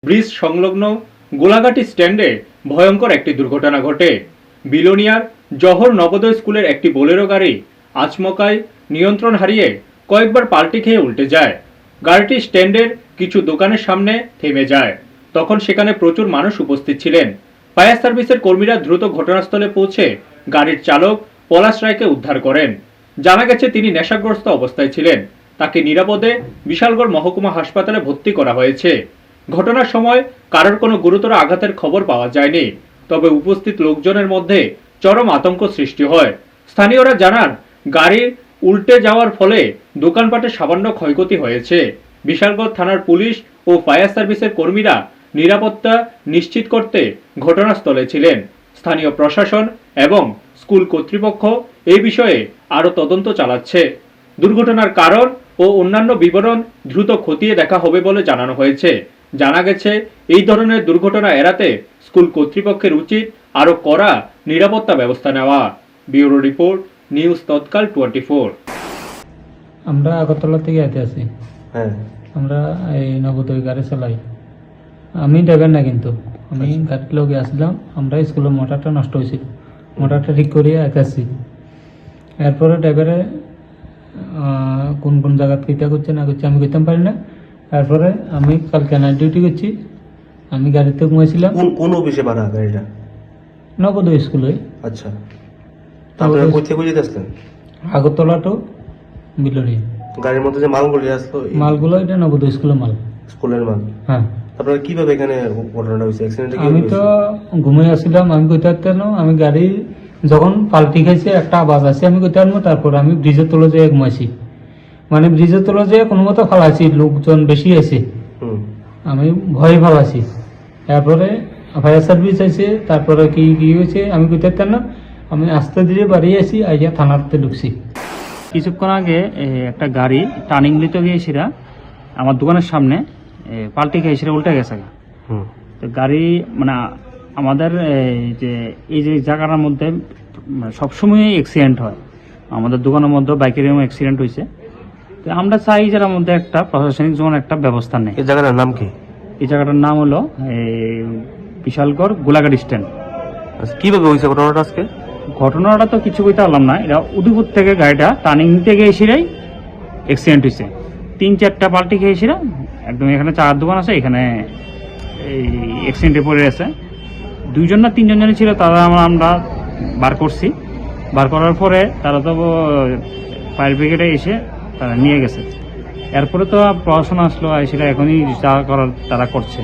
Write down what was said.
Bridge সংলগ্ন গোলাঘাটি স্ট্যান্ডে ভয়ঙ্কর একটি দুর্ঘটনা ঘটে। বিলোনিয়ার জহর নবোদয় স্কুলের একটি বোলেরো গাড়ি আচমকায় নিয়ন্ত্রণ হারিয়ে কয়েকবার পাল্টি খেয়ে উল্টে যায়। গাড়িটি স্ট্যান্ডের কিছু দোকানের সামনে থেমে যায়। তখন সেখানে প্রচুর মানুষ উপস্থিত ছিলেন। ফায়ার সার্ভিসের কর্মীরা দ্রুত ঘটনাস্থলে পৌঁছে গাড়ির চালক পলাশ রায়কে উদ্ধার করেন। জানা গেছে তিনি নেশাগ্রস্ত অবস্থায় ছিলেন। তাকে নিরাপদে বিশালগড় মহকুমা হাসপাতালে ভর্তি করা হয়েছে। ঘটনার সময় কারোর কোনো গুরুতর আঘাতের খবর পাওয়া যায়নি, তবে উপস্থিত লোকজনের মধ্যে চরম আতঙ্ক সৃষ্টি হয়। স্থানীয়রা জানান, গাড়ি উল্টে যাওয়ার ফলে দোকানপাটে সামান্য ক্ষয়ক্ষতি হয়েছে। বিশালগড় থানার পুলিশ ও ফায়ার সার্ভিসের কর্মীরা নিরাপত্তা নিশ্চিত করতে ঘটনাস্থলে ছিলেন। স্থানীয় প্রশাসন এবং স্কুল কর্তৃপক্ষ এই বিষয়ে আরও তদন্ত চালাচ্ছে। দুর্ঘটনার কারণ ও অন্যান্য বিবরণ দ্রুত খতিয়ে দেখা হবে বলে জানানো হয়েছে। জানা গেছে, এই ধরনের দুর্ঘটনা এড়াতে স্কুল কর্তৃপক্ষের উচিত আরও কড়া নিরাপত্তা ব্যবস্থা নেওয়া। ব্যুরো রিপোর্ট, নিউজ তৎকাল 24। আমরা আগরতলা থেকে আইতে আছি। হ্যাঁ, আমরা এই নবোদয় গাড়ি চালাই। আমি ড্রাইভার না, কিন্তু আমি গাড়ির লগে আসলাম। আমরা স্কুলের মোটরটা নষ্ট হয়েছিল, মোটরটা ঠিক করিয়ে আইতে আসছি। এরপরে ড্রাইভারে কোন কোন জায়গা কিতা করছে না করছে আমি কইতাম পারি না। তারপরে আমি কালকে নাইট ডিউটি করছি, আমি গাড়িতে ঘুমাইছিলাম। কোন অফিসে ভাড়া গাড়িটা? নবোদয় স্কুলে। আচ্ছা, তারপরে কই থেকে যেতে আসলেন? আগরতলা টু বিলোনিয়া। গাড়ির মধ্যে যে মালগুলো আসলো, মালগুলো এটা নবোদয় স্কুলের মাল। স্কুলের মাল? হ্যাঁ। তারপরে কিভাবে এখানে ঘটনাটা হয়েছে? অ্যাক্সিডেন্ট? আমি তো ঘুমিয়ে আসছিলাম, আমি কইতে পারতাম না। আমি গাড়ি যখন পাল্টি খাইছে একটা আওয়াজ আছে, আমি কইতে পারবো। তারপর আমি ব্রিজের তলে যেয়ে ঘুমাইছি, মানে ব্রিজের তলে যেয়ে কোনো মতো ফালাইছি। লোকজন বেশি আছে, আমি ভয় ফালাইছি। তারপরে ফায়ার সার্ভিস আছে। তারপরে কি কি হয়েছে আমি কইতে পারতাম না। আমি আস্তে ধীরে বাড়িয়ে আসি, আইয়া থানাতে ঢুকছি। কিছুক্ষণ আগে একটা গাড়ি টার্নিং নিতে গিয়েছিল আমার দোকানের সামনে, পাল্টি খেয়েছিল, উল্টে গেছে। তো গাড়ি মানে আমাদের এই যে জায়গাটার মধ্যে সবসময় অ্যাক্সিডেন্ট হয়। আমাদের দোকানের মধ্যে বাইকের অ্যাক্সিডেন্ট হয়েছে। তো আমরা চাই যার মধ্যে একটা প্রশাসনিক যেমন একটা ব্যবস্থা নেই। এই জায়গাটার নাম কি? এই জায়গাটার নাম হলো বিশালগড় গোলাঘাট স্ট্যান্ড। কিভাবে হয়েছে ঘটনাটা আজকে? ঘটনাটা তো কিছু বলতে পারলাম না। এটা উদয়পুর থেকে গাড়িটা টার্নিং নিতে গিয়েছিলাম, অ্যাক্সিডেন্ট হয়েছে। 3-4টা পাল্টি খেয়েছিল একদম। এখানে চার দোকান আছে, এখানে এই অ্যাক্সিডেন্টে পড়ে গেছে। 2জন না 3জন জন ছিল, তারা আমরা বার করছি। বার করার পরে তারা তো ফায়ার ব্রিগেডে এসে তারা নিয়ে গেছে। এরপরে তো প্রশাসন আসলো, সেটা এখনই যা করার তারা করছে।